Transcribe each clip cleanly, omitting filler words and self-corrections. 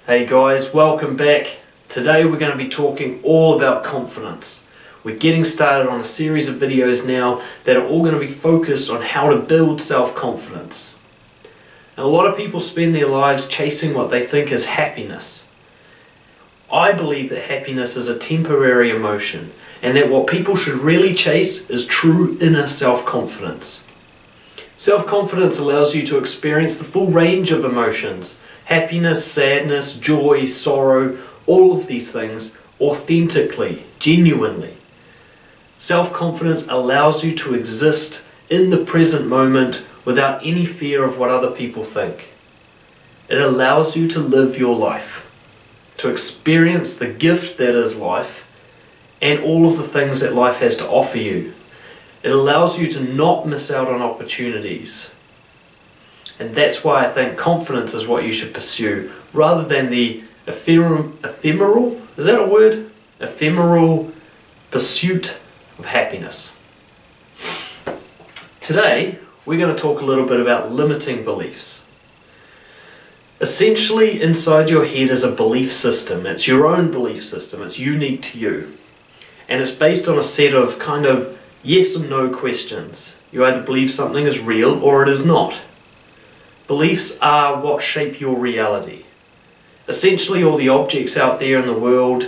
Hey guys, welcome back. Today we're going to be talking all about confidence. We're getting started on a series of videos now that are all going to be focused on how to build self-confidence. Now, a lot of people spend their lives chasing what they think is happiness. I believe that happiness is a temporary emotion and that what people should really chase is true inner self-confidence. Self-confidence allows you to experience the full range of emotions. Happiness, sadness, joy, sorrow, all of these things authentically, genuinely. Self-confidence allows you to exist in the present moment without any fear of what other people think. It allows you to live your life, to experience the gift that is life and all of the things that life has to offer you. It allows you to not miss out on opportunities. And that's why I think confidence is what you should pursue, rather than the ephemeral, is that a word? Ephemeral pursuit of happiness. Today, we're going to talk a little bit about limiting beliefs. Essentially, inside your head is a belief system. It's your own belief system. It's unique to you. And it's based on a set of kind of yes or no questions. You either believe something is real or it is not. Beliefs are what shape your reality. Essentially, all the objects out there in the world,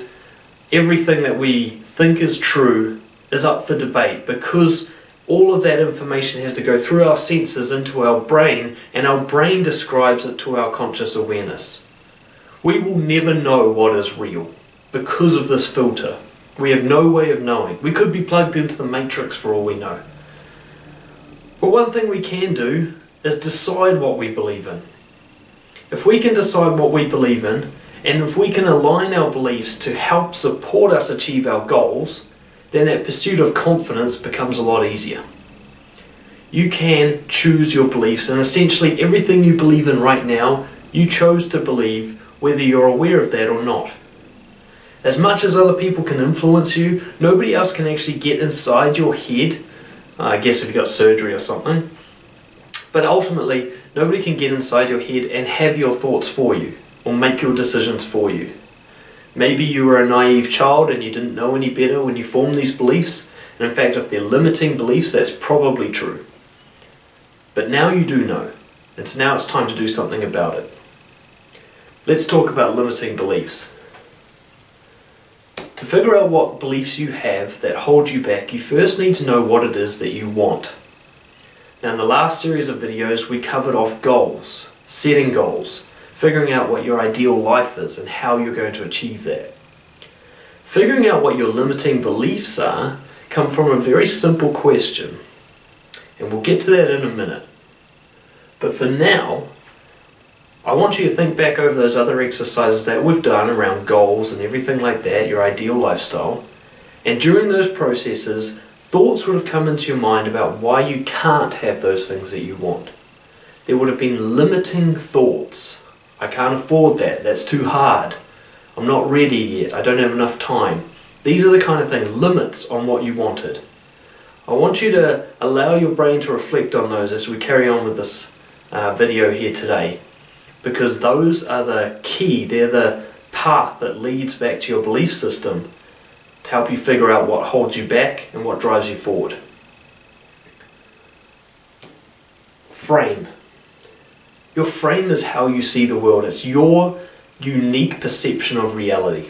everything that we think is true is up for debate, because all of that information has to go through our senses into our brain, and our brain describes it to our conscious awareness. We will never know what is real because of this filter. We have no way of knowing. We could be plugged into the matrix for all we know. But one thing we can do is decide what we believe in. If we can decide what we believe in, and if we can align our beliefs to help support us achieve our goals, then that pursuit of confidence becomes a lot easier. You can choose your beliefs, and essentially everything you believe in right now, you chose to believe whether you're aware of that or not. As much as other people can influence you, nobody else can actually get inside your head, I guess if you got surgery or something. But ultimately, nobody can get inside your head and have your thoughts for you, or make your decisions for you. Maybe you were a naive child and you didn't know any better when you formed these beliefs, and in fact if they're limiting beliefs, that's probably true. But now you do know, and so now it's time to do something about it. Let's talk about limiting beliefs. To figure out what beliefs you have that hold you back, you first need to know what it is that you want. Now, in the last series of videos, we covered off goals, setting goals, figuring out what your ideal life is and how you're going to achieve that. Figuring out what your limiting beliefs are come from a very simple question, and we'll get to that in a minute. But for now, I want you to think back over those other exercises that we've done around goals and everything like that, your ideal lifestyle, and during those processes, thoughts would have come into your mind about why you can't have those things that you want. There would have been limiting thoughts. I can't afford that, that's too hard. I'm not ready yet, I don't have enough time. These are the kind of things, limits on what you wanted. I want you to allow your brain to reflect on those as we carry on with this video here today. Because those are the key, they're the path that leads back to your belief system to help you figure out what holds you back and what drives you forward. Frame. Your frame is how you see the world. It's your unique perception of reality.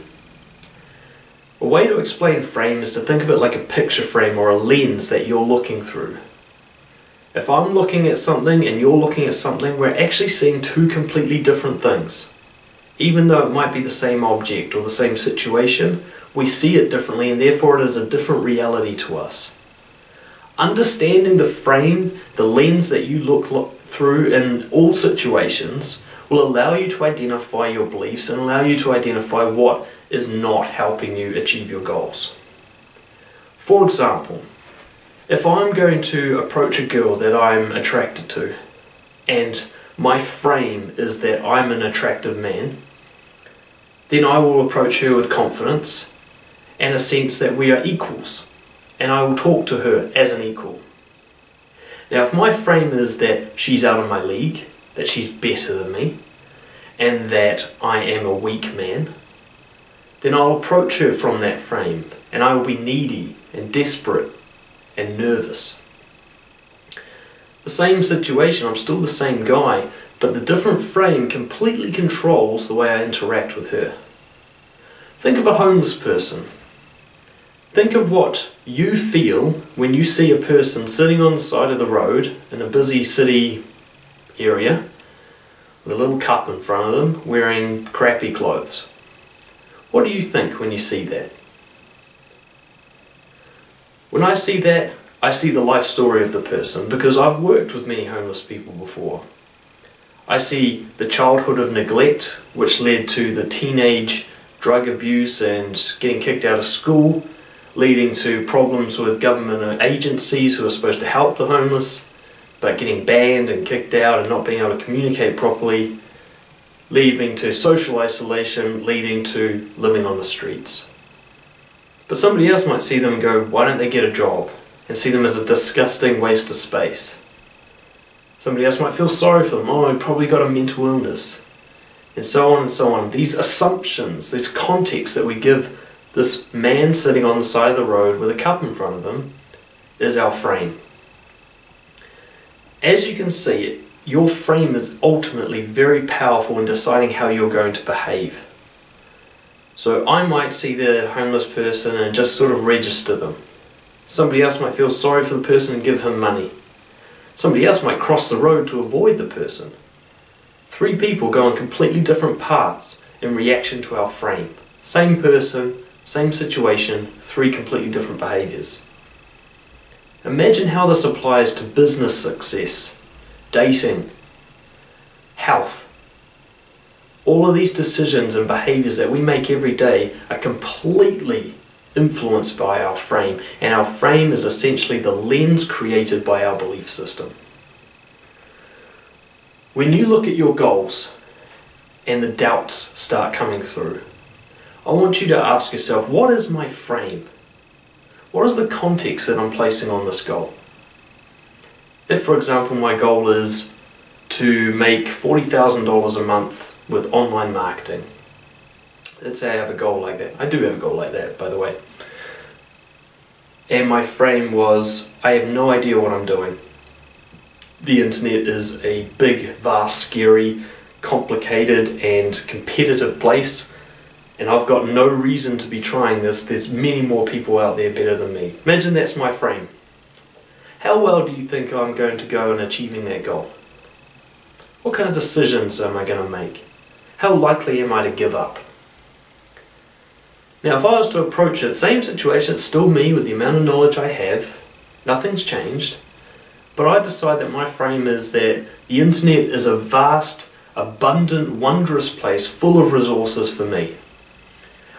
A way to explain frame is to think of it like a picture frame or a lens that you're looking through. If I'm looking at something and you're looking at something, we're actually seeing two completely different things. Even though it might be the same object or the same situation, we see it differently, and therefore it is a different reality to us. Understanding the frame, the lens that you look through in all situations will allow you to identify your beliefs and allow you to identify what is not helping you achieve your goals. For example, if I'm going to approach a girl that I'm attracted to, and my frame is that I'm an attractive man, then I will approach her with confidence and a sense that we are equals, and I will talk to her as an equal. Now, if my frame is that she's out of my league, that she's better than me, and that I am a weak man, then I'll approach her from that frame, and I will be needy and desperate and nervous. The same situation, I'm still the same guy, but the different frame completely controls the way I interact with her. Think of a homeless person. Think of what you feel when you see a person sitting on the side of the road in a busy city area with a little cup in front of them, wearing crappy clothes. What do you think when you see that? When I see that, I see the life story of the person, because I've worked with many homeless people before. I see the childhood of neglect, which led to the teenage drug abuse and getting kicked out of school, leading to problems with government agencies who are supposed to help the homeless, but getting banned and kicked out and not being able to communicate properly, leading to social isolation, leading to living on the streets. But somebody else might see them and go, why don't they get a job? And see them as a disgusting waste of space. Somebody else might feel sorry for them. Oh, he probably got a mental illness. And so on and so on. These assumptions, this context that we give this man sitting on the side of the road with a cup in front of him is our frame. As you can see, your frame is ultimately very powerful in deciding how you're going to behave. So I might see the homeless person and just sort of register them. Somebody else might feel sorry for the person and give him money. Somebody else might cross the road to avoid the person. Three people go on completely different paths in reaction to our frame. Same person, same situation, three completely different behaviours. Imagine how this applies to business success, dating, health. All of these decisions and behaviours that we make every day are completely influenced by our frame, and our frame is essentially the lens created by our belief system. When you look at your goals and the doubts start coming through, I want you to ask yourself, what is my frame? What is the context that I'm placing on this goal? If, for example, my goal is to make $40,000 a month with online marketing, let's say I have a goal like that. I do have a goal like that, by the way. And my frame was, I have no idea what I'm doing. The internet is a big, vast, scary, complicated and competitive place, and I've got no reason to be trying this. There's many more people out there better than me. Imagine that's my frame. How well do you think I'm going to go in achieving that goal? What kind of decisions am I going to make? How likely am I to give up? Now, if I was to approach it, same situation, it's still me with the amount of knowledge I have, nothing's changed, but I decide that my frame is that the internet is a vast, abundant, wondrous place full of resources for me.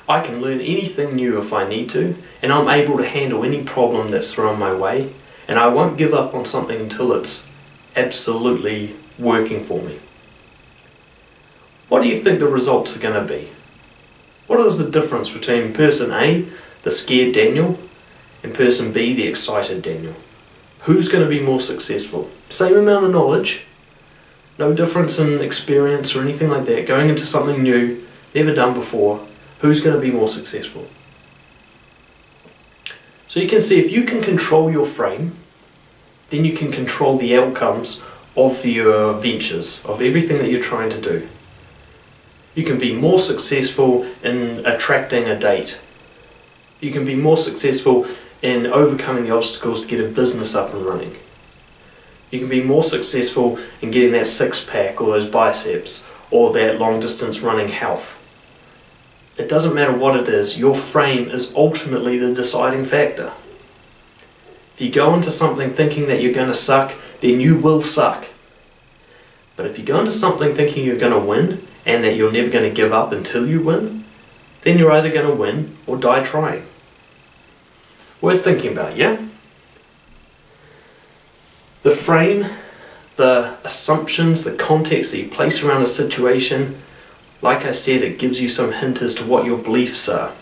I can learn anything new if I need to, and I'm able to handle any problem that's thrown my way, and I won't give up on something until it's absolutely working for me. What do you think the results are going to be? What is the difference between person A, the scared Daniel, and person B, the excited Daniel? Who's going to be more successful? Same amount of knowledge, no difference in experience or anything like that, going into something new, never done before. Who's going to be more successful? So you can see, if you can control your frame, then you can control the outcomes of your ventures, of everything that you're trying to do. You can be more successful in attracting a date. You can be more successful in overcoming the obstacles to get a business up and running. You can be more successful in getting that six-pack or those biceps or that long-distance running health. It doesn't matter what it is, your frame is ultimately the deciding factor. If you go into something thinking that you're going to suck, then you will suck. But if you go into something thinking you're going to win, and that you're never going to give up until you win, then you're either going to win or die trying. Worth thinking about, yeah? The frame, the assumptions, the context that you place around a situation, like I said, it gives you some hint as to what your beliefs are.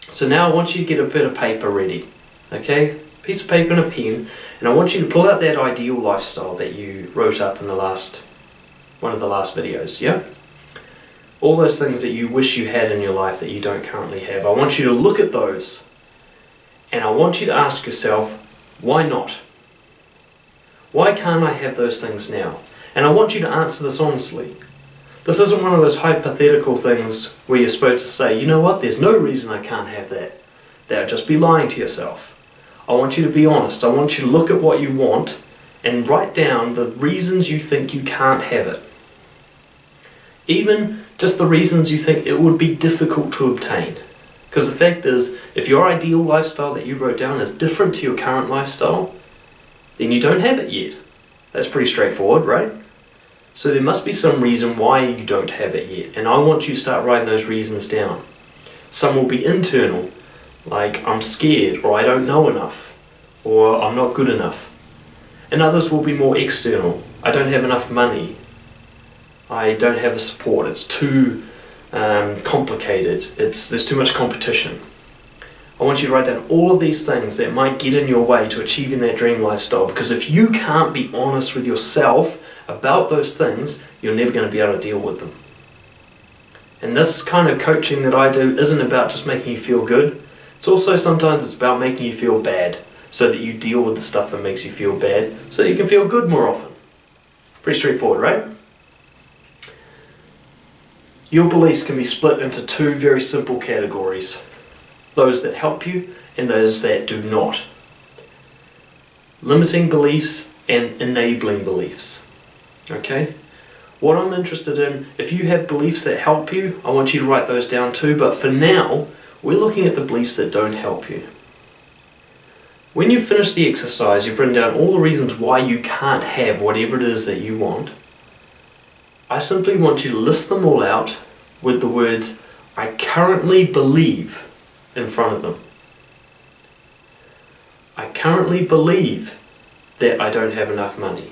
So now I want you to get a bit of paper ready, okay? Piece of paper and a pen, and I want you to pull out that ideal lifestyle that you wrote up in one of the last videos, yeah? all those things that you wish you had in your life that you don't currently have. I want you to look at those and I want you to ask yourself, why not? Why can't I have those things now? And I want you to answer this honestly. This isn't one of those hypothetical things where you're supposed to say, you know what, there's no reason I can't have that. That would just be lying to yourself. I want you to be honest. I want you to look at what you want and write down the reasons you think you can't have it. Even just the reasons you think it would be difficult to obtain. Because the fact is, if your ideal lifestyle that you wrote down is different to your current lifestyle, then you don't have it yet. That's pretty straightforward, right? So there must be some reason why you don't have it yet, and I want you to start writing those reasons down. Some will be internal, like I'm scared, or I don't know enough, or I'm not good enough. And others will be more external. I don't have enough money. I don't have the support. It's too complicated. There's too much competition. I want you to write down all of these things that might get in your way to achieving that dream lifestyle, because if you can't be honest with yourself about those things, you're never going to be able to deal with them. And this kind of coaching that I do isn't about just making you feel good. It's also sometimes it's about making you feel bad, so that you deal with the stuff that makes you feel bad, so that you can feel good more often. Pretty straightforward, right? Your beliefs can be split into two very simple categories. Those that help you and those that do not. Limiting beliefs and enabling beliefs. Okay? What I'm interested in, if you have beliefs that help you, I want you to write those down too, but for now, we're looking at the beliefs that don't help you. When you finish the exercise, you've written down all the reasons why you can't have whatever it is that you want. I simply want you to list them all out with the words, I currently believe, in front of them. I currently believe that I don't have enough money.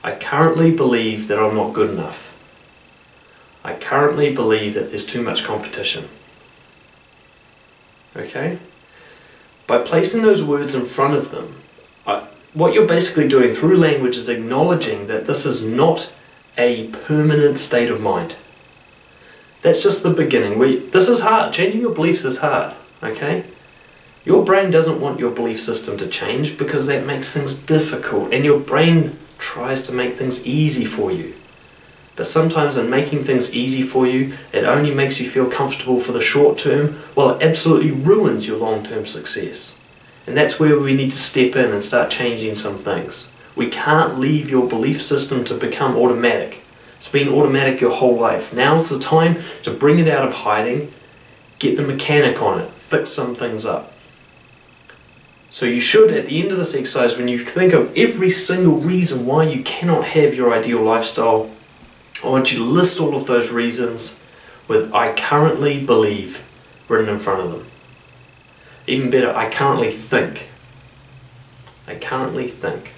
I currently believe that I'm not good enough. I currently believe that there's too much competition. Okay? By placing those words in front of them, what you're basically doing through language is acknowledging that this is not a permanent state of mind. That's just the beginning. This is hard. Changing your beliefs is hard. Okay? Your brain doesn't want your belief system to change because that makes things difficult, and your brain tries to make things easy for you. But sometimes in making things easy for you, it only makes you feel comfortable for the short term, while it absolutely ruins your long-term success. And that's where we need to step in and start changing some things. We can't leave your belief system to become automatic. It's been automatic your whole life. Now's the time to bring it out of hiding, get the mechanic on it, fix some things up. So you should, at the end of this exercise, when you think of every single reason why you cannot have your ideal lifestyle, I want you to list all of those reasons with I currently believe written in front of them. Even better, I currently think. I currently think.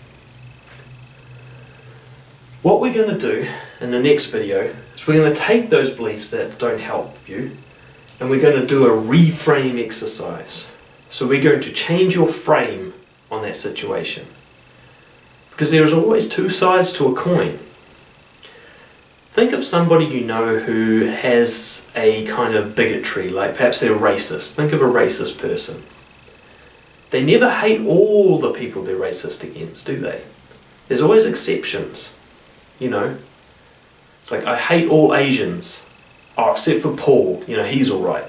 What we're going to do in the next video is we're going to take those beliefs that don't help you and we're going to do a reframe exercise. So we're going to change your frame on that situation. Because there is always two sides to a coin. Think of somebody you know who has a kind of bigotry, like perhaps they're racist. Think of a racist person. They never hate all the people they're racist against, do they? There's always exceptions. You know, it's like, I hate all Asians, except for Paul, you know, he's alright.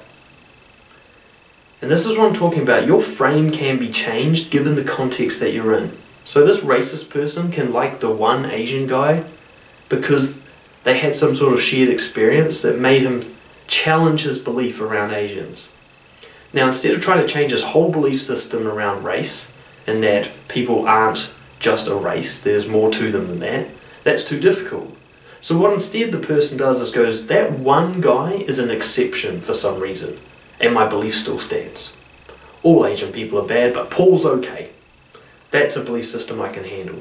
And this is what I'm talking about. Your frame can be changed given the context that you're in. So this racist person can like the one Asian guy because they had some sort of shared experience that made him challenge his belief around Asians. Now, instead of trying to change his whole belief system around race, and that people aren't just a race, there's more to them than that, that's too difficult. So what instead the person does is goes, that one guy is an exception for some reason, and my belief still stands. All Asian people are bad, but Paul's okay. That's a belief system I can handle.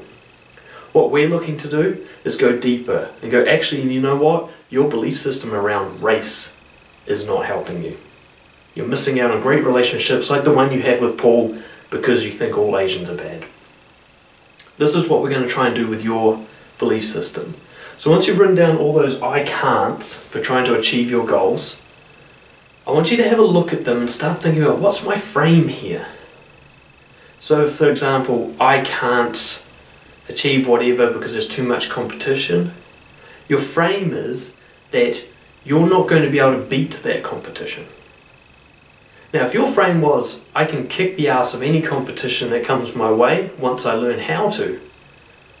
What we're looking to do is go deeper and go, actually, you know what? Your belief system around race is not helping you. You're missing out on great relationships like the one you have with Paul because you think all Asians are bad. This is what we're going to try and do with your belief system. So once you've written down all those I can'ts for trying to achieve your goals, I want you to have a look at them and start thinking about what's my frame here. So for example, I can't achieve whatever because there's too much competition. Your frame is that you're not going to be able to beat that competition. Now if your frame was, I can kick the ass of any competition that comes my way once I learn how to,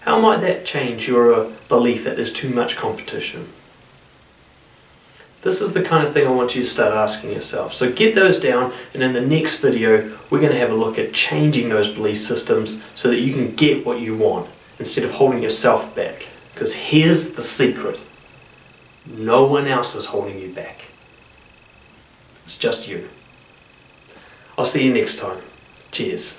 how might that change your belief that there's too much competition? This is the kind of thing I want you to start asking yourself. So get those down, and in the next video we're going to have a look at changing those belief systems so that you can get what you want instead of holding yourself back. Because here's the secret. No one else is holding you back. It's just you. I'll see you next time. Cheers.